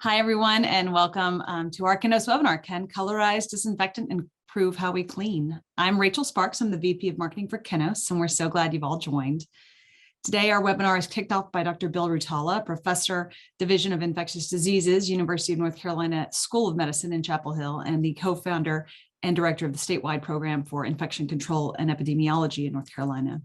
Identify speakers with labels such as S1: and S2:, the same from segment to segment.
S1: Hi, everyone, and welcome to our Kainos webinar, Can Colorized Disinfectant Improve How We Clean? I'm Rachel Sparks. I'm the VP of Marketing for Kainos, and we're so glad you've all joined. Today, our webinar is kicked off by Dr. Bill Rutala, Professor, Division of Infectious Diseases, University of North Carolina School of Medicine in Chapel Hill, and the co-founder and director of the statewide program for infection control and epidemiology in North Carolina.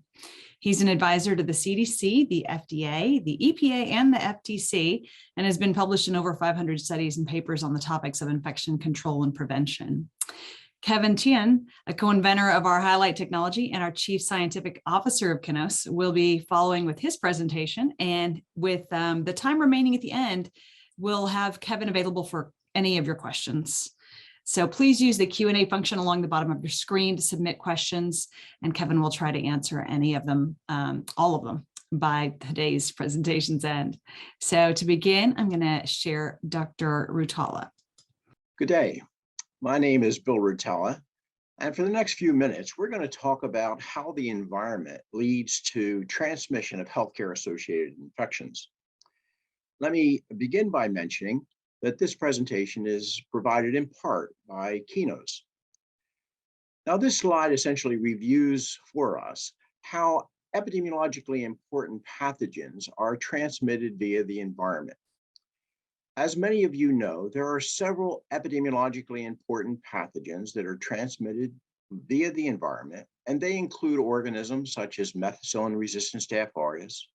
S1: He's an advisor to the CDC, the FDA, the EPA, and the FTC, and has been published in over 500 studies and papers on the topics of infection control and prevention. Kevin Tien, a co-inventor of our Highlight technology and our Chief Scientific Officer of Kainos, will be following with his presentation. And with the time remaining at the end, we'll have Kevin available for any of your questions. So please use the Q&A function along the bottom of your screen to submit questions, and Kevin will try to answer any of them, all of them, by today's presentation's end. So to begin, I'm going to share Dr. Rutala.
S2: Good day. My name is Bill Rutala, and for the next few minutes, we're going to talk about how the environment leads to transmission of healthcare-associated infections. Let me begin by mentioning that this presentation is provided in part by Kainos. Now, this slide essentially reviews for us how epidemiologically important pathogens are transmitted via the environment. As many of you know, there are several epidemiologically important pathogens that are transmitted via the environment, and they include organisms such as methicillin-resistant Staph aureus,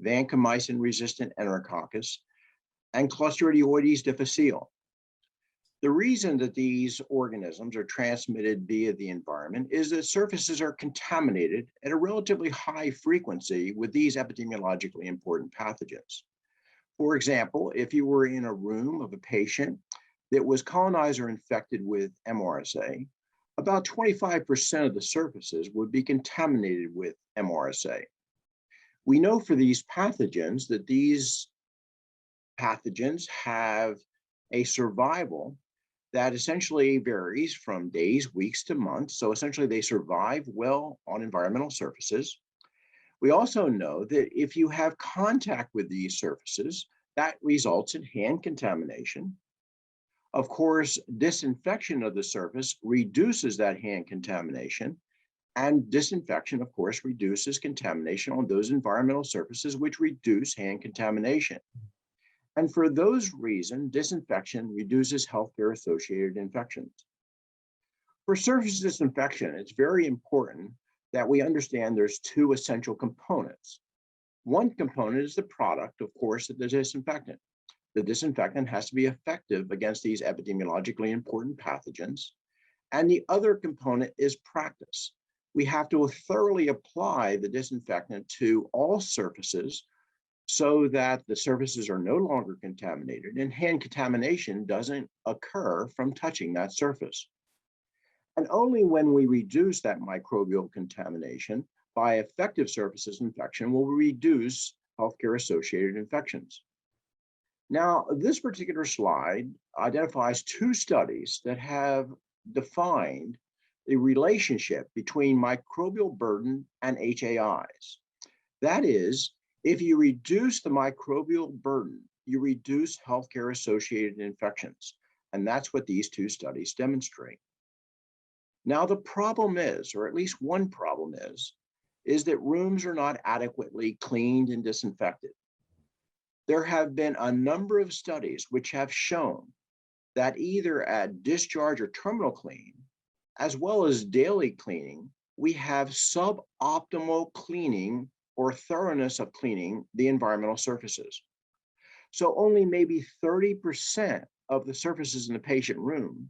S2: vancomycin-resistant Enterococcus, and Clostridioides difficile. The reason that these organisms are transmitted via the environment is that surfaces are contaminated at a relatively high frequency with these epidemiologically important pathogens. For example, if you were in a room of a patient that was colonized or infected with MRSA, about 25% of the surfaces would be contaminated with MRSA. We know for these pathogens that these pathogens have a survival that essentially varies from days, weeks to months. So essentially they survive well on environmental surfaces. We also know that if you have contact with these surfaces, that results in hand contamination. Of course, disinfection of the surface reduces that hand contamination, and disinfection, of course, reduces contamination on those environmental surfaces, which reduce hand contamination. And for those reasons, disinfection reduces healthcare-associated infections. For surface disinfection, it's very important that we understand there's two essential components. One component is the product, of course, of the disinfectant. The disinfectant has to be effective against these epidemiologically important pathogens. And the other component is practice. We have to thoroughly apply the disinfectant to all surfaces so that the surfaces are no longer contaminated and hand contamination doesn't occur from touching that surface. And only when we reduce that microbial contamination by effective surface disinfection will we reduce healthcare-associated infections. Now, this particular slide identifies two studies that have defined the relationship between microbial burden and HAIs. That is, if you reduce the microbial burden, you reduce healthcare-associated infections. And that's what these two studies demonstrate. Now, the problem is, or at least one problem is that rooms are not adequately cleaned and disinfected. There have been a number of studies which have shown that either at discharge or terminal clean, as well as daily cleaning, we have suboptimal cleaning or thoroughness of cleaning the environmental surfaces. So only maybe 30% of the surfaces in the patient room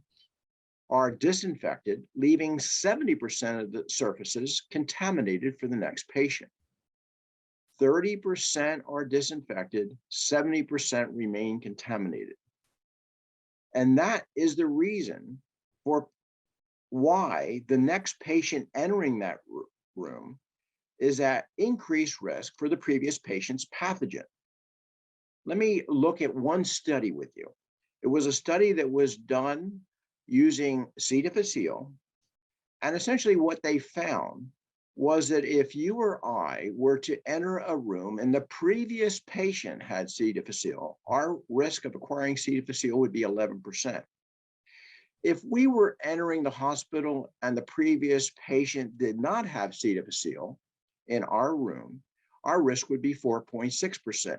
S2: are disinfected, leaving 70% of the surfaces contaminated for the next patient. 30% are disinfected, 70% remain contaminated. And that is the reason for why the next patient entering that room is at increased risk for the previous patient's pathogen. Let me look at one study with you. It was a study that was done using C. difficile, and essentially what they found was that if you or I were to enter a room and the previous patient had C. difficile, our risk of acquiring C. difficile would be 11%. If we were entering the hospital and the previous patient did not have C. difficile in our room, our risk would be 4.6%.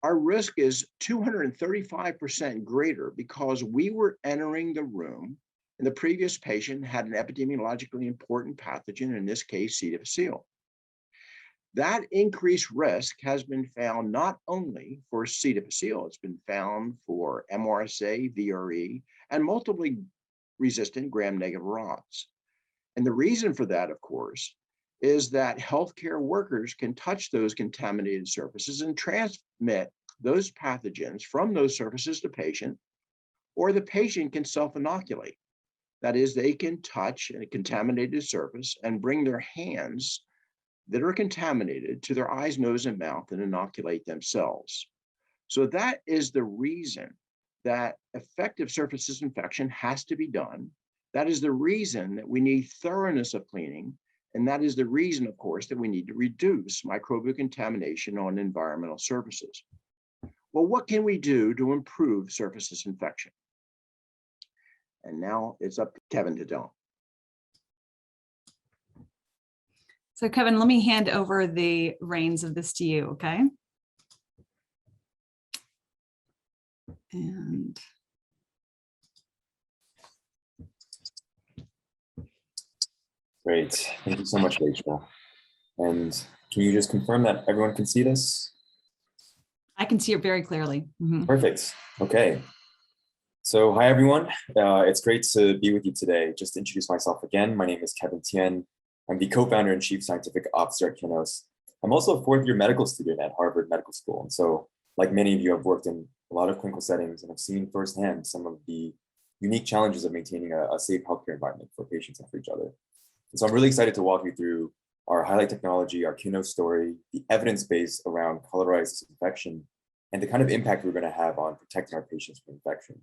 S2: Our risk is 235% greater because we were entering the room and the previous patient had an epidemiologically important pathogen, in this case, C. difficile. That increased risk has been found not only for C. difficile, it's been found for MRSA, VRE, and multiply resistant gram-negative rods. And the reason for that, of course, is that healthcare workers can touch those contaminated surfaces and transmit those pathogens from those surfaces to patient, or the patient can self-inoculate. That is, they can touch a contaminated surface and bring their hands that are contaminated to their eyes, nose, and mouth and inoculate themselves. So that is the reason that effective surface disinfection has to be done. That is the reason that we need thoroughness of cleaning. And that is the reason, of course, that we need to reduce microbial contamination on environmental surfaces. Well, what can we do to improve surface disinfection? And now it's up to Kevin to tell.
S1: So Kevin, let me hand over the reins of this to you, okay? And
S3: great. Thank you so much, Rachel. And can you just confirm that everyone can see this?
S1: I can see it very clearly. Mm-hmm.
S3: Perfect. Okay. So hi, everyone. It's great to be with you today. Just to introduce myself again, my name is Kevin Tien. I'm the co-founder and chief scientific officer at Kinos. I'm also a fourth-year medical student at Harvard Medical School. And so, like many of you, I've worked in a lot of clinical settings and have seen firsthand some of the unique challenges of maintaining a safe healthcare environment for patients and for each other. And so I'm really excited to walk you through our highlight technology, our Kinos story, the evidence base around colorized disinfection, and the kind of impact we're going to have on protecting our patients from infection.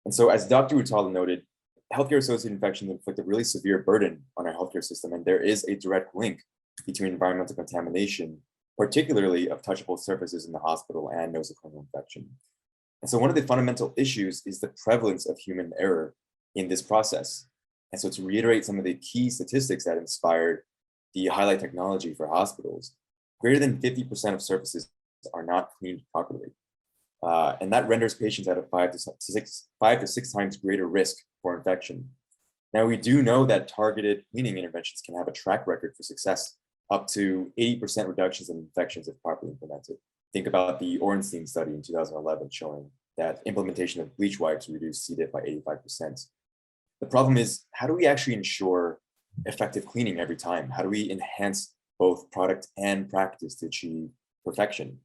S3: And so, as Dr. Rutala noted, healthcare-associated infections inflict a really severe burden on our healthcare system, and there is a direct link between environmental contamination, particularly of touchable surfaces in the hospital, and nosocomial infection. And so one of the fundamental issues is the prevalence of human error in this process. And so to reiterate some of the key statistics that inspired the highlight technology for hospitals, greater than 50% of surfaces are not cleaned properly. And that renders patients at a 5 to 6 times greater risk for infection. Now, we do know that targeted cleaning interventions can have a track record for success, up to 80% reductions in infections if properly implemented. Think about the Ornstein study in 2011 showing that implementation of bleach wipes reduced C. diff by 85%. The problem is, how do we actually ensure effective cleaning every time? How do we enhance both product and practice to achieve perfection?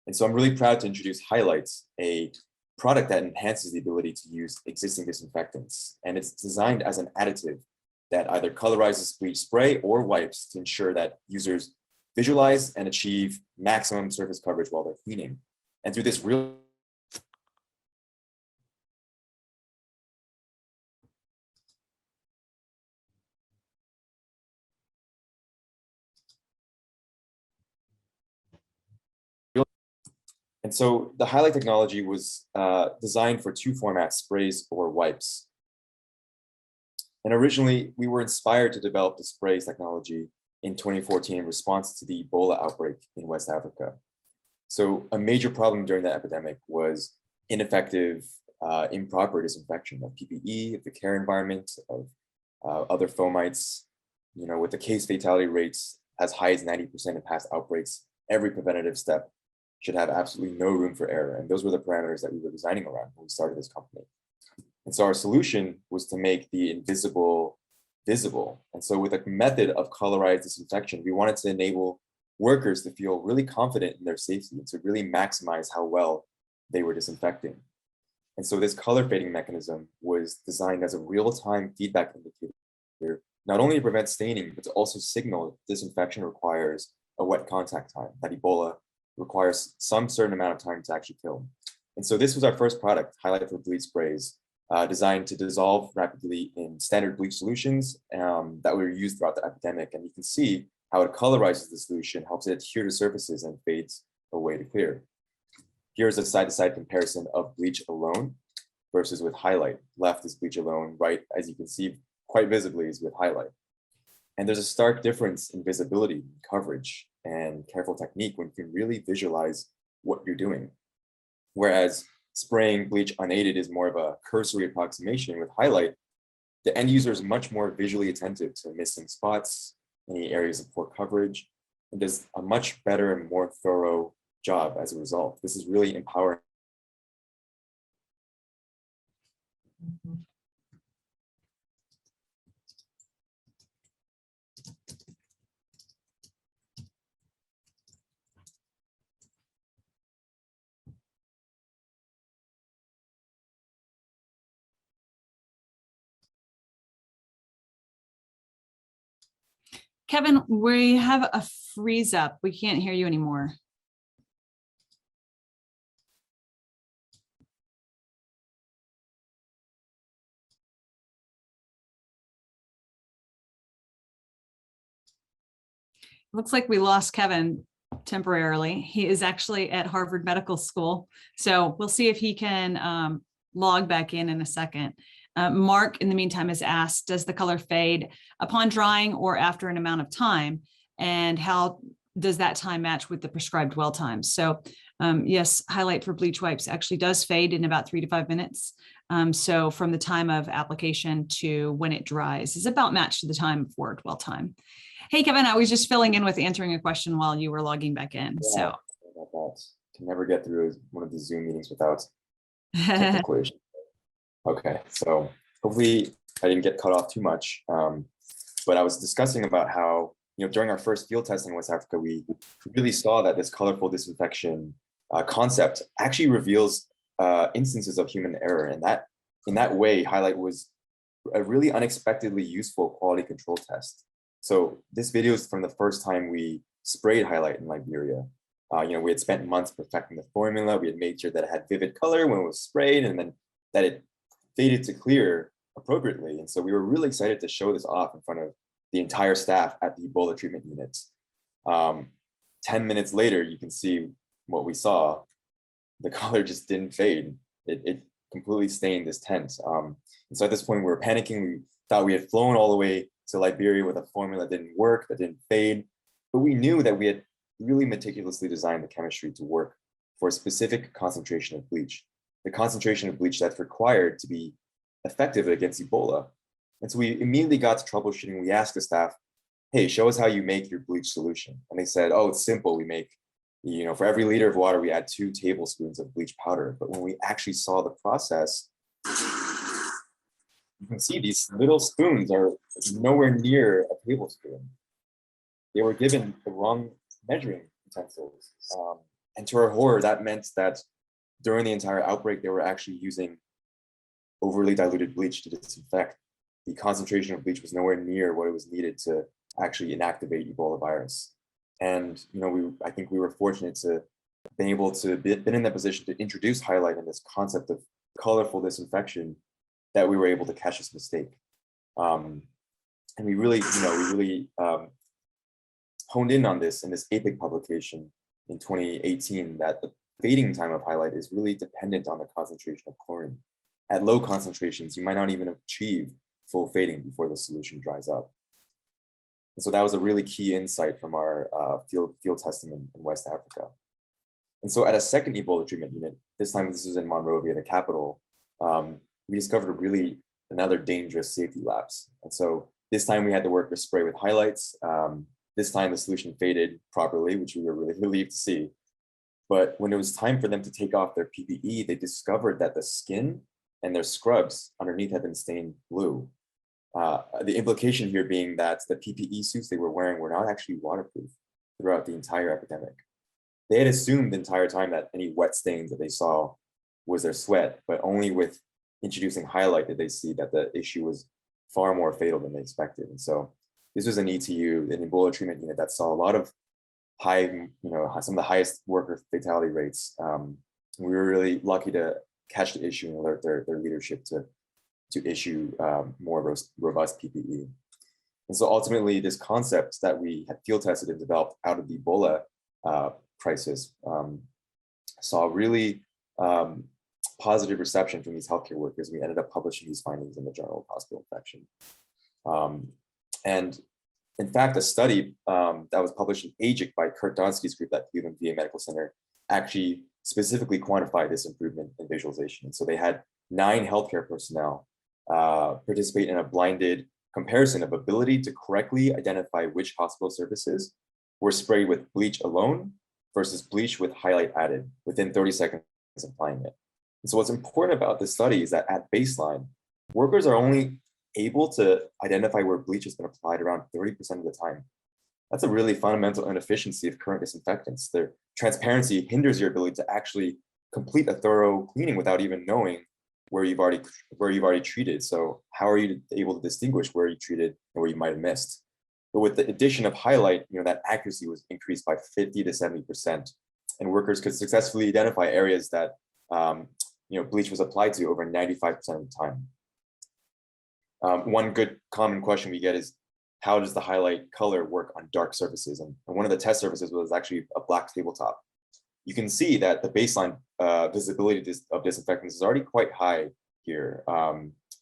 S3: And so I'm really proud to introduce Highlights, a product that enhances the ability to use existing disinfectants. And it's designed as an additive that either colorizes bleach spray or wipes to ensure that users visualize and achieve maximum surface coverage while they're cleaning. And through this And so the Highlight technology was designed for 2 formats, sprays or wipes. And originally, we were inspired to develop the sprays technology in 2014 in response to the Ebola outbreak in West Africa. So a major problem during the epidemic was ineffective, improper disinfection of PPE, of the care environment, of other fomites. You know, with the case fatality rates as high as 90% in past outbreaks, every preventative step should have absolutely no room for error. And those were the parameters that we were designing around when we started this company. And so our solution was to make the invisible visible. And so with a method of colorized disinfection, we wanted to enable workers to feel really confident in their safety and to really maximize how well they were disinfecting. And so this color fading mechanism was designed as a real-time feedback indicator, not only to prevent staining, but to also signal disinfection requires a wet contact time, that Ebola requires some certain amount of time to actually kill. And so this was our first product, Highlight for Bleach Sprays, designed to dissolve rapidly in standard bleach solutions that were used throughout the epidemic. And you can see how it colorizes the solution, helps it adhere to surfaces, and fades away to clear. Here's a side-to-side comparison of bleach alone versus with highlight. Left is bleach alone, right, as you can see quite visibly, is with highlight. And there's a stark difference in visibility, coverage, and careful technique when you can really visualize what you're doing. Whereas spraying bleach unaided is more of a cursory approximation. With highlight, the end user is much more visually attentive to missing spots, any areas of poor coverage, and does a much better and more thorough job as a result. This is really empowering.
S1: Kevin, we have a freeze up. We can't hear you anymore. Looks like we lost Kevin temporarily. He is actually at Harvard Medical School. So we'll see if he can log back in a second. Mark, in the meantime, has asked, does the color fade upon drying or after an amount of time? And how does that time match with the prescribed dwell time? So yes, highlight for bleach wipes actually does fade in about 3 to 5 minutes. So from the time of application to when it dries is about matched to the time for dwell time. Hey, Kevin, I was just filling in with answering a question while you were logging back in.
S3: Yeah,
S1: So
S3: can never get through one of these Zoom meetings without technical issues. Okay, so hopefully I didn't get cut off too much, but I was discussing about how, during our first field testing in West Africa, we really saw that this colorful disinfection concept actually reveals instances of human error, and that in that way, highlight was a really unexpectedly useful quality control test. So this video is from the first time we sprayed highlight in Liberia. We had spent months perfecting the formula. We had made sure that it had vivid color when it was sprayed, and then that it faded to clear appropriately. And so we were really excited to show this off in front of the entire staff at the Ebola treatment units. 10 minutes later, you can see what we saw. The color just didn't fade. It completely stained this tent. And so at this point, we were panicking. We thought we had flown all the way to Liberia with a formula that didn't work, that didn't fade. But we knew that we had really meticulously designed the chemistry to work for a specific concentration of bleach, the concentration of bleach that's required to be effective against Ebola. And so we immediately got to troubleshooting. We asked the staff, hey, show us how you make your bleach solution. And they said, oh, it's simple. We make, for every liter of water, we add 2 tablespoons of bleach powder. But when we actually saw the process, you can see these little spoons are nowhere near a tablespoon. They were given the wrong measuring utensils. And to our horror, that meant that during the entire outbreak, they were actually using overly diluted bleach to disinfect. The concentration of bleach was nowhere near what it was needed to actually inactivate Ebola virus. And I think we were fortunate to been able to been in that position to introduce highlight in this concept of colorful disinfection, that we were able to catch this mistake. And we really, honed in on this in this APIC publication in 2018, that the fading time of highlight is really dependent on the concentration of chlorine. At low concentrations, you might not even achieve full fading before the solution dries up. And so that was a really key insight from our field testing in West Africa. And so at a second Ebola treatment unit, this time this was in Monrovia, the capital, we discovered another dangerous safety lapse. And so this time we had to work with spray with highlights. This time the solution faded properly, which we were really relieved to see. But when it was time for them to take off their PPE, they discovered that the skin and their scrubs underneath had been stained blue. The implication here being that the PPE suits they were wearing were not actually waterproof throughout the entire epidemic. They had assumed the entire time that any wet stains that they saw was their sweat, but only with introducing highlight did they see that the issue was far more fatal than they expected. And so this was an ETU, an Ebola treatment unit that saw a lot of some of the highest worker fatality rates. We were really lucky to catch the issue and alert their leadership to issue more robust PPE. And so ultimately, this concept that we had field tested and developed out of the Ebola crisis saw really positive reception from these healthcare workers. We ended up publishing these findings in the Journal of Hospital Infection. And in fact, a study that was published in AGIC by Kurt Donsky's group at Cleveland VA Medical Center actually specifically quantified this improvement in visualization. And so they had 9 healthcare personnel participate in a blinded comparison of ability to correctly identify which hospital services were sprayed with bleach alone versus bleach with highlight added within 30 seconds of applying it. And so what's important about this study is that at baseline, workers are only able to identify where bleach has been applied around 30% of the time. That's a really fundamental inefficiency of current disinfectants. Their transparency hinders your ability to actually complete a thorough cleaning without even knowing where you've already treated. So how are you able to distinguish where you treated and where you might have missed? But with the addition of highlight, that accuracy was increased by 50 to 70%, and workers could successfully identify areas that bleach was applied to over 95% of the time. One good common question we get is, how does the highlight color work on dark surfaces? And one of the test surfaces was actually a black tabletop. You can see that the baseline visibility of disinfectants is already quite high here,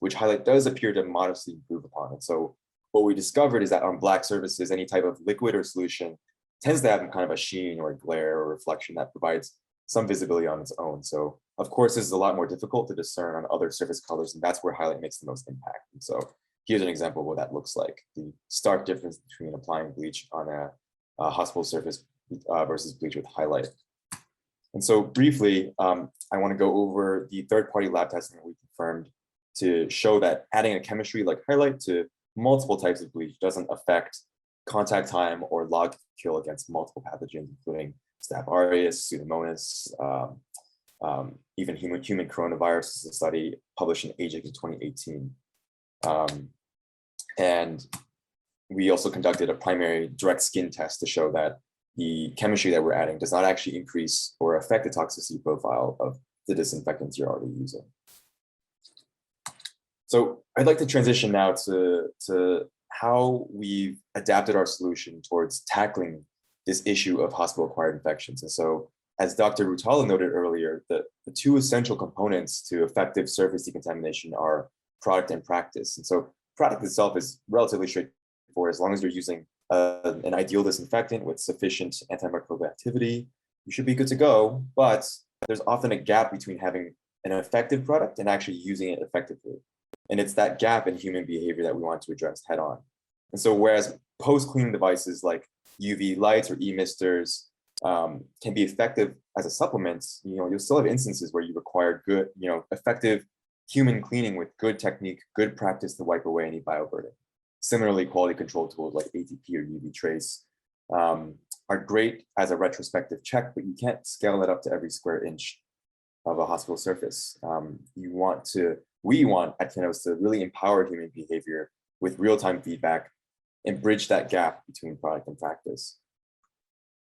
S3: which highlight does appear to modestly improve upon it. So what we discovered is that on black surfaces, any type of liquid or solution tends to have kind of a sheen or a glare or reflection that provides some visibility on its own. So of course, this is a lot more difficult to discern on other surface colors, and that's where highlight makes the most impact. And so here's an example of what that looks like: the stark difference between applying bleach on a hospital surface versus bleach with highlight. And so briefly, I want to go over the third-party lab testing that we confirmed to show that adding a chemistry like highlight to multiple types of bleach doesn't affect contact time or log kill against multiple pathogens, including Staph aureus, Pseudomonas, even human coronavirus. Is a study published in AGIC in 2018. And we also conducted a primary direct skin test to show that the chemistry that we're adding does not actually increase or affect the toxicity profile of the disinfectants you're already using. So I'd like to transition now to how we've adapted our solution towards tackling this issue of hospital-acquired infections. And so, as Dr. Rutala noted earlier, the 2 essential components to effective surface decontamination are product and practice. And so product itself is relatively straightforward. As long as you're using an ideal disinfectant with sufficient antimicrobial activity, you should be good to go. But there's often a gap between having an effective product and actually using it effectively. And it's that gap in human behavior that we want to address head on. And so whereas post-cleaning devices like UV lights or e-misters can be effective as a supplement, you'll still have instances where you require good, effective human cleaning with good technique, good practice to wipe away any bioburden. Similarly, quality control tools like ATP or UV trace are great as a retrospective check, but you can't scale that up to every square inch of a hospital surface. We want at Kinos to really empower human behavior with real-time feedback and bridge that gap between product and practice.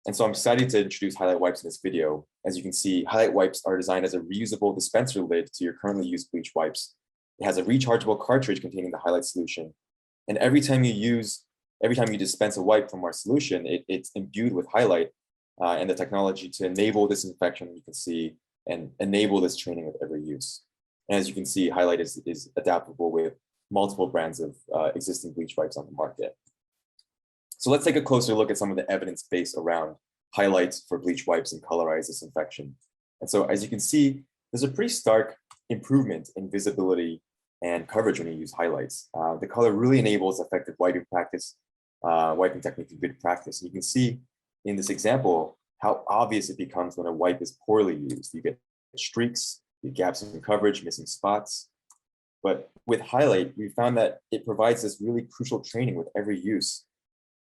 S3: And so I'm excited to introduce Highlight Wipes in this video. As you can see, Highlight Wipes are designed as a reusable dispenser lid to your currently used bleach wipes. It has a rechargeable cartridge containing the Highlight solution. And every time you dispense a wipe from our solution, it's imbued with Highlight and the technology to enable disinfection, you can see, and enable this training with every use. And as you can see, Highlight is adaptable with multiple brands of existing bleach wipes on the market. So let's take a closer look at some of the evidence base around highlights for bleach wipes and colorized disinfection. And so as you can see, there's a pretty stark improvement in visibility and coverage when you use highlights. The color really enables effective wiping technique and good practice. And you can see in this example how obvious it becomes when a wipe is poorly used. You get streaks, you get gaps in coverage, missing spots. But with highlight, we found that it provides this really crucial training with every use,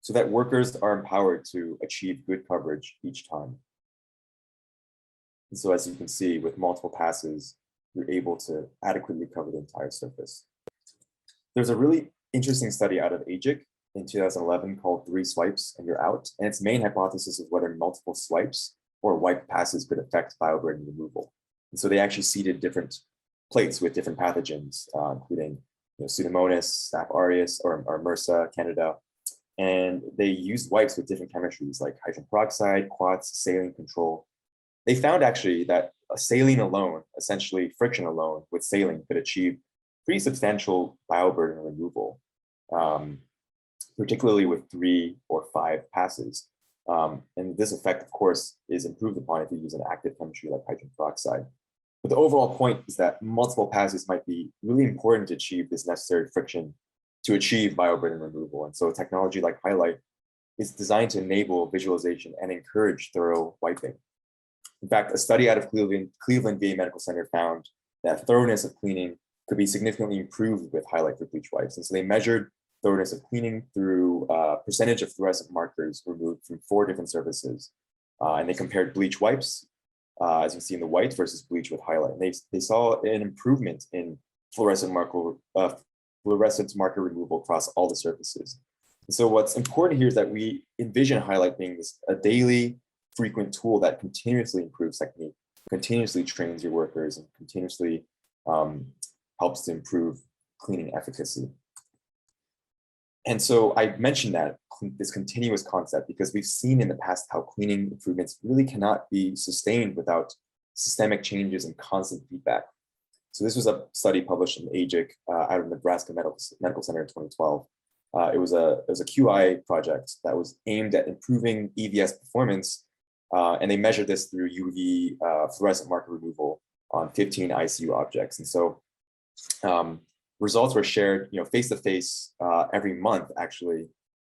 S3: so that workers are empowered to achieve good coverage each time. And so as you can see, with multiple passes, you're able to adequately cover the entire surface. There's a really interesting study out of AGIC in 2011 called 3 Swipes and You're Out. And its main hypothesis is whether multiple swipes or wipe passes could affect bioburden removal. And so they actually seeded different plates with different pathogens, including Pseudomonas, Staph aureus, or MRSA, Candida. And they used wipes with different chemistries like hydrogen peroxide, quats, saline control. They found actually that saline alone, essentially friction alone with saline, could achieve pretty substantial bioburden removal, particularly with 3 or 5 passes. And this effect, of course, is improved upon if you use an active chemistry like hydrogen peroxide. But the overall point is that multiple passes might be really important to achieve this necessary friction to achieve bioburden removal. And so technology like Highlight is designed to enable visualization and encourage thorough wiping. In fact, a study out of Cleveland VA Medical Center found that thoroughness of cleaning could be significantly improved with Highlight for bleach wipes. And so they measured thoroughness of cleaning through percentage of fluorescent markers removed from 4 different surfaces. And they compared bleach wipes, as you see in the white, versus bleach with Highlight. And they saw an improvement in fluorescent marker removal across all the surfaces. And so what's important here is that we envision Highlight being a daily, frequent tool that continuously improves technique, continuously trains your workers, and continuously helps to improve cleaning efficacy. And so I mentioned that this continuous concept because we've seen in the past how cleaning improvements really cannot be sustained without systemic changes and constant feedback. So this was a study published in AJIC out of Nebraska Medical Center in 2012. It was a QI project that was aimed at improving EVS performance, and they measured this through UV fluorescent marker removal on 15 ICU objects. And so results were shared, face-to-face every month, actually,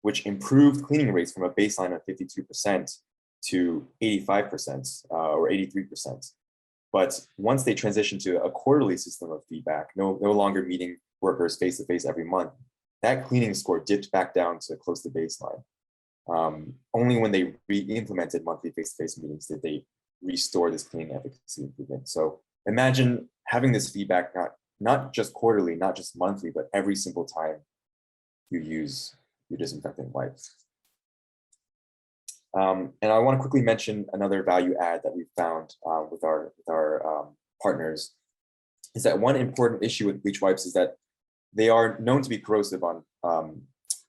S3: which improved cleaning rates from a baseline of 52% to 85% or 83%. But once they transitioned to a quarterly system of feedback, no longer meeting workers face-to-face every month, that cleaning score dipped back down to close to baseline. Only when they re-implemented monthly face-to-face meetings did they restore this cleaning efficacy improvement. So imagine having this feedback not just quarterly, not just monthly, but every single time you use your disinfectant wipes. And I want to quickly mention another value add that we found with our partners is that one important issue with bleach wipes is that they are known to be corrosive on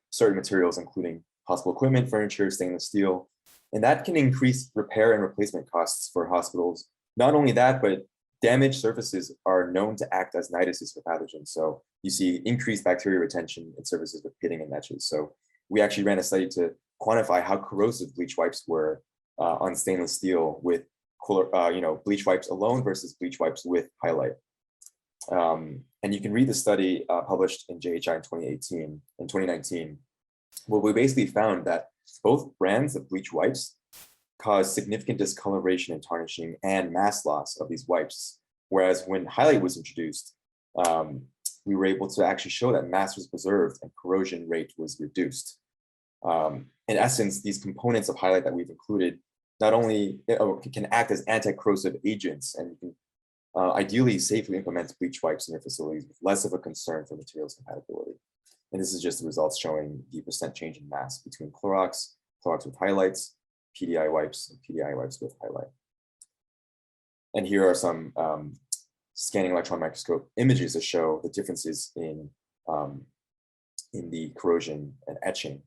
S3: certain materials, including hospital equipment, furniture, stainless steel, and that can increase repair and replacement costs for hospitals. Not only that, but damaged surfaces are known to act as nitises for pathogens. So you see increased bacterial retention in surfaces with pitting and etches. So we actually ran a study to quantify how corrosive bleach wipes were on stainless steel with bleach wipes alone versus bleach wipes with Highlight. And you can read the study published in JHI in 2019, where we basically found that both brands of bleach wipes cause significant discoloration and tarnishing and mass loss of these wipes. Whereas when Highlight was introduced, we were able to actually show that mass was preserved and corrosion rate was reduced. In essence, these components of Highlight that we've included not only can act as anti-corrosive agents, and you can ideally safely implement bleach wipes in your facilities with less of a concern for materials compatibility. And this is just the results showing the % change in mass between Clorox with Highlights, PDI wipes, and PDI wipes with Highlight. And here are some scanning electron microscope images to show the differences in the corrosion and etching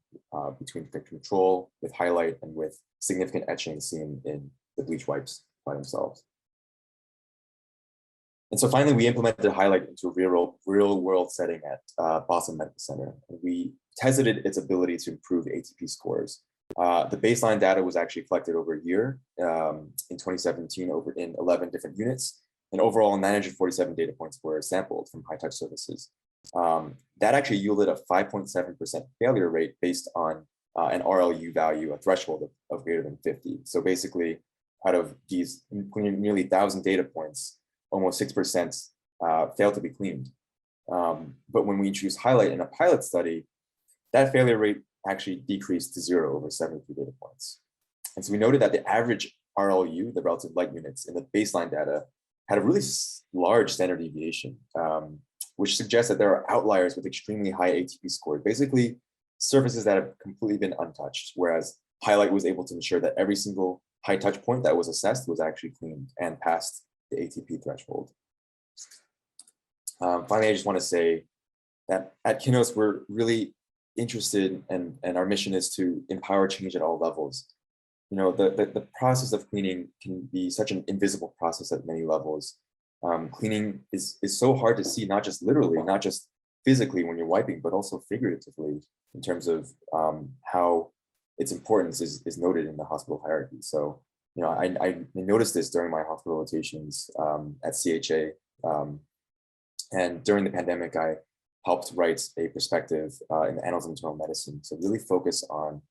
S3: between the control with Highlight and with significant etching seen in the bleach wipes by themselves. And so finally, we implemented Highlight into a real world setting at Boston Medical Center. And we tested its ability to improve ATP scores. The baseline data was actually collected over a year in 2017 in 11 different units. And overall, 947 data points were sampled from high touch surfaces. That actually yielded a 5.7% failure rate based on an RLU value, a threshold of greater than 50. So basically, out of these nearly 1,000 data points, almost 6% failed to be cleaned. But when we introduced Highlight in a pilot study, that failure rate actually decreased to 0 over 73 data points. And so we noted that the average RLU, the relative light units in the baseline data, had a really large standard deviation, which suggests that there are outliers with extremely high ATP scores, basically surfaces that have completely been untouched, whereas Highlight was able to ensure that every single high touch point that was assessed was actually cleaned and passed the ATP threshold. Finally, I just want to say that at Kinos, we're really interested, and our mission is to empower change at all levels. You know, the process of cleaning can be such an invisible process at many levels. Cleaning is so hard to see, not just literally, not just physically when you're wiping, but also figuratively in terms of how its importance is noted in the hospital hierarchy. So, you know, I noticed this during my hospital rotations at CHA. And during the pandemic, I helped write a perspective in the Annals of Internal Medicine to really focus on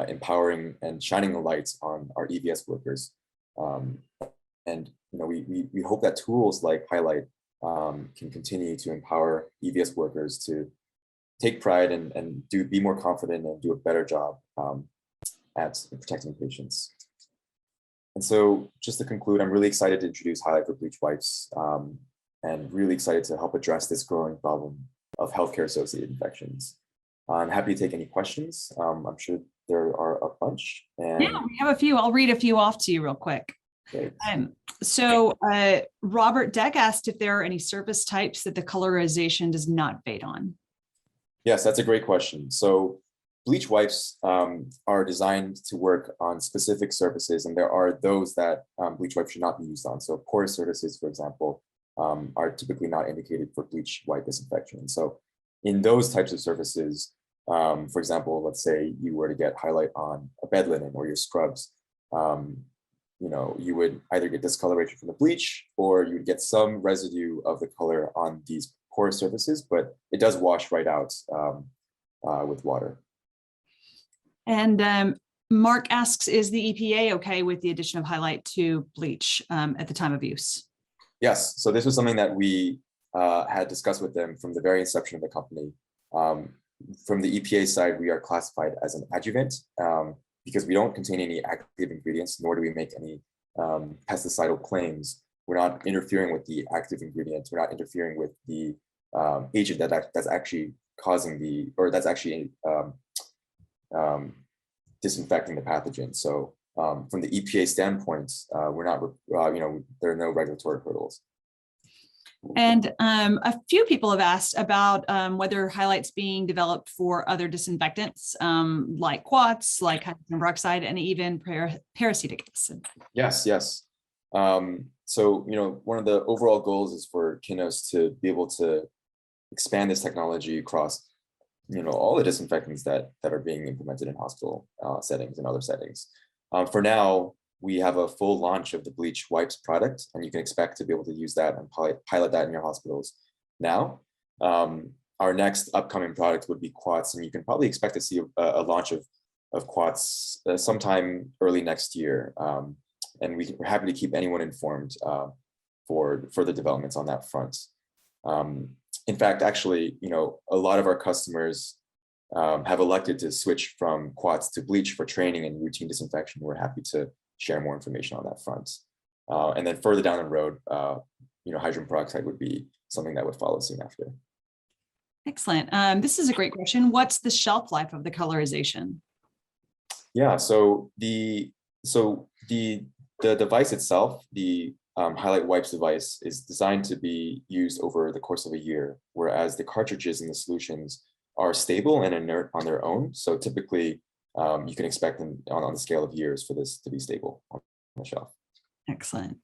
S3: empowering and shining a light on our EVS workers. And you know, we hope that tools like Highlight can continue to empower EVS workers to take pride and be more confident and do a better job at protecting patients. And so just to conclude, I'm really excited to introduce Highlight for bleach wipes and really excited to help address this growing problem of healthcare associated infections. I'm happy to take any questions. I'm sure there are a bunch. And
S1: yeah, we have a few. I'll read a few off to you real quick. So Robert Deck asked if there are any surface types that the colorization does not fade on.
S3: Yes, that's a great question. So bleach wipes are designed to work on specific surfaces, and there are those that bleach wipes should not be used on. So porous surfaces, for example, are typically not indicated for bleach wipe disinfection. So in those types of surfaces, for example, let's say you were to get Highlight on a bed linen or your scrubs, you know, you would either get discoloration from the bleach or you would get some residue of the color on these porous surfaces, but it does wash right out with water.
S1: And Mark asks, is the EPA okay with the addition of Highlight to bleach at the time of use?
S3: Yes, so this was something that we had discussed with them from the very inception of the company. From the EPA side, we are classified as an adjuvant because we don't contain any active ingredients, nor do we make any pesticidal claims. We're not interfering with the active ingredients. We're not interfering with the agent that's actually causing the, or that's actually disinfecting the pathogen. So from the EPA standpoint, we're not, you know, there are no regulatory hurdles.
S1: And a few people have asked about whether Highlight's being developed for other disinfectants like quats, like hydrogen peroxide, and even peracetic acid.
S3: Yes, yes. So, you know, one of the overall goals is for Kinos to be able to expand this technology across, you know, all the disinfectants that are being implemented in hospital settings and other settings. For now, we have a full launch of the bleach wipes product, and you can expect to be able to use that and pilot that in your hospitals now. Our next upcoming product would be quats, and you can probably expect to see a launch of quats sometime early next year. And we're happy to keep anyone informed for further developments on that front. In fact, actually, you know, a lot of our customers have elected to switch from quats to bleach for training and routine disinfection. We're happy to share more information on that front. And then further down the road, you know, hydrogen peroxide would be something that would follow soon after.
S1: Excellent. This is a great question. What's the shelf life of the colorization?
S3: Yeah, so the device itself, the Highlight wipes device, is designed to be used over the course of a year, whereas the cartridges and the solutions are stable and inert on their own. So typically, you can expect them on the scale of years for this to be stable on the shelf.
S1: Excellent.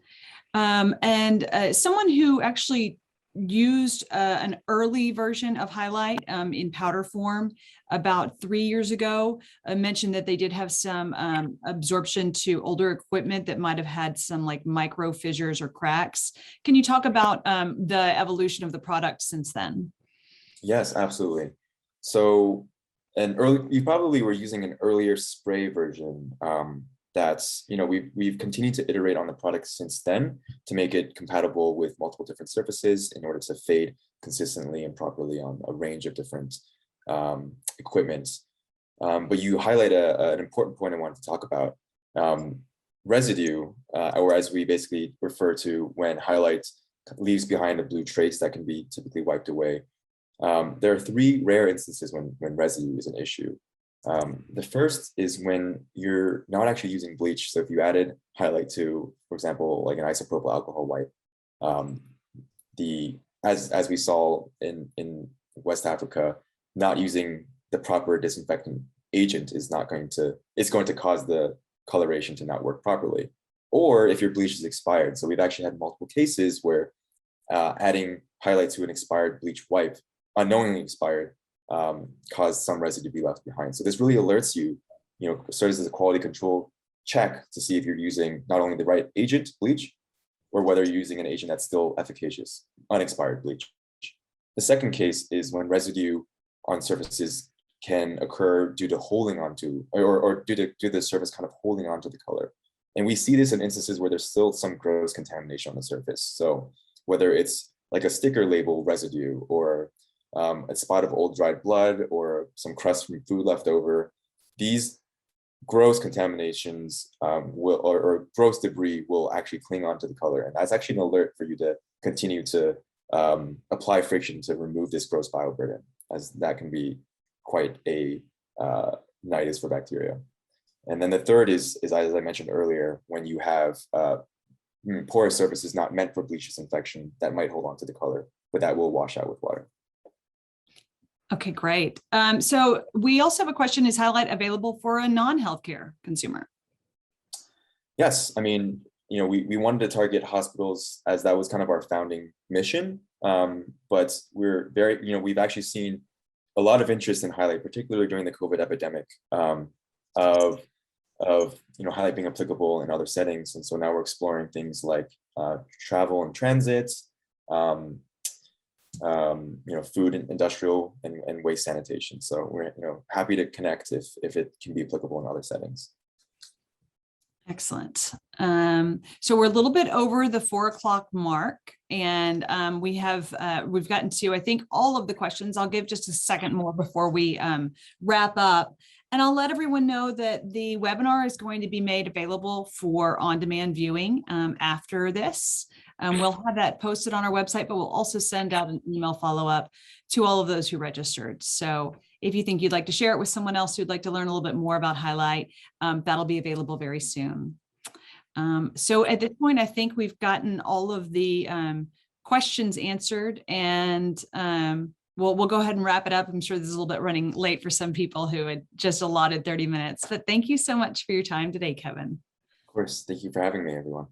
S1: And someone who actually used an early version of Highlight in powder form about 3 years ago mentioned that they did have some absorption to older equipment that might have had some like micro fissures or cracks. Can you talk about the evolution of the product since then?
S3: Yes, absolutely. So you probably were using an earlier spray version that's, you know, we've continued to iterate on the product since then to make it compatible with multiple different surfaces in order to fade consistently and properly on a range of different equipment. But you highlight an important point I wanted to talk about. Residue, or as we basically refer to when Highlight leaves behind a blue trace that can be typically wiped away. There are 3 rare instances when residue is an issue. The first is when you're not actually using bleach. So if you added highlight to, for example, like an isopropyl alcohol white, as we saw in West Africa, not using the proper disinfectant agent is going to cause the coloration to not work properly. Or if your bleach is expired. So we've actually had multiple cases where adding highlight to an expired bleach wipe, unknowingly expired, caused some residue to be left behind. So this really alerts you, serves as a quality control check to see if you're using not only the right agent, bleach, or whether you're using an agent that's still efficacious, unexpired bleach. The second case is when residue on surfaces can occur due to holding onto, or due to the surface kind of holding onto the color. And we see this in instances where there's still some gross contamination on the surface. So whether it's like a sticker label residue, or a spot of old dried blood, or some crust from food left over, these gross contaminations or gross debris will actually cling onto the color. And that's actually an alert for you to continue to apply friction to remove this gross bioburden, as that can be quite a nidus for bacteria. And then the third is as I mentioned earlier, when you have porous surfaces not meant for bleach disinfection that might hold on to the color, but that will wash out with water.
S1: Okay, great. So we also have a question, is highlight available for a non-healthcare consumer?
S3: Yes, I mean, we wanted to target hospitals as that was kind of our founding mission. But we're very, we've actually seen a lot of interest in highlight, particularly during the COVID epidemic, of highlight being applicable in other settings. And so now we're exploring things like travel and transit, food and industrial and waste sanitation. So we're happy to connect if it can be applicable in other settings.
S1: Excellent. So we're a little bit over the 4 o'clock mark, and we've gotten to, I think, all of the questions. I'll give just a second more before we wrap up. And I'll let everyone know that the webinar is going to be made available for on-demand viewing after this. We'll have that posted on our website, but we'll also send out an email follow-up to all of those who registered. So if you think you'd like to share it with someone else who'd like to learn a little bit more about highlight, that'll be available very soon. So at this point, I think we've gotten all of the questions answered, and we'll go ahead and wrap it up. I'm sure this is a little bit running late for some people who had just allotted 30 minutes, but thank you so much for your time today, Kevin.
S3: Of course. Thank you for having me, everyone.